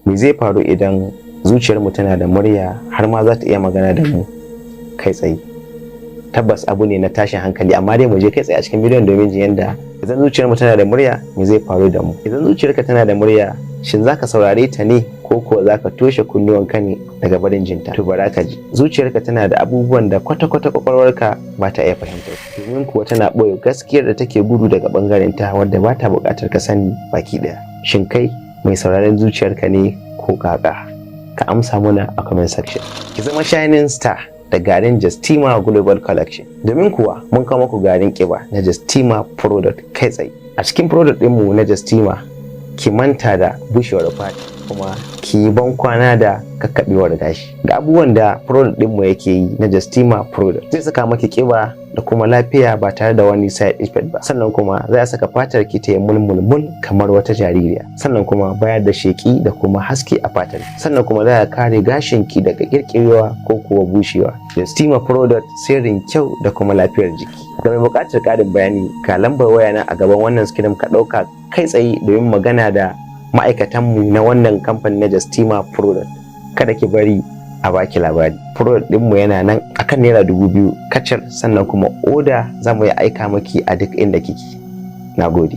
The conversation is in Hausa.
Me zai faru idan zuciyarmu tana da murya har ma za ta iya magana da mu kai tsaye? Tabbas abu ne na tashin hankali, amma dai mu je kai tsaye a cikin bidiyon domin jin yadda idan zuciyarmu tana da murya me zai faru da mu. Idan zuciyarka tana da murya, shin zaka saurare ta ne ko kuwa zaka toshe kunnuwanka ne daga barin jinta? To bara ka ji. Zuciyarka tana da abubuwan da kwata-kwata kwakwalwarka ba ta iya fahimtar, domin kuwa tana ɓoye gaskiyar da take gudu daga ɓangaren ta wadda ba ta buƙatar ka sani baki ɗaya. Shin kai mai sauraren zuciyarka ne ko kaka? Ka amsa mana a comment section. Ki zama shining star da garin Justima Global Collection, domin kuwa mun kawo muku garin kiba na Justima product kai tsaye. A cikin product ɗinmu na Justima, ki manta da bushewar fata kuma ki yi bankwana da kakkaɓewar gashi. Ga abubuwan da product ɗinmu yake yi na Justima product, zai saka maki kiba da kuma lafiya ba tare da wani side effect ba. Sannan kuma zai saka fatar ki ta yi mulmulmul kamar wata jaririya. Sannan kuma bayar da sheki da kuma haske a fatar. Sannan kuma zai kare gashin ki daga kirkirewa ko kuwa bushewa. Justima product sirrin kyau da kuma lafiyar jiki. Da mai buƙatar ƙarin bayani, ga lambar waya na a gaban wannan screen ka ɗauka kai tsaye domin magana da ma'aikatanmu na wannan kamfanin na Justima product. Kada ki bari a baki labari. Product ɗinmu yana nan akan naira 2000 kacal, sannan kuma oda za mu yi aika maki a duk inda kike. Nagode.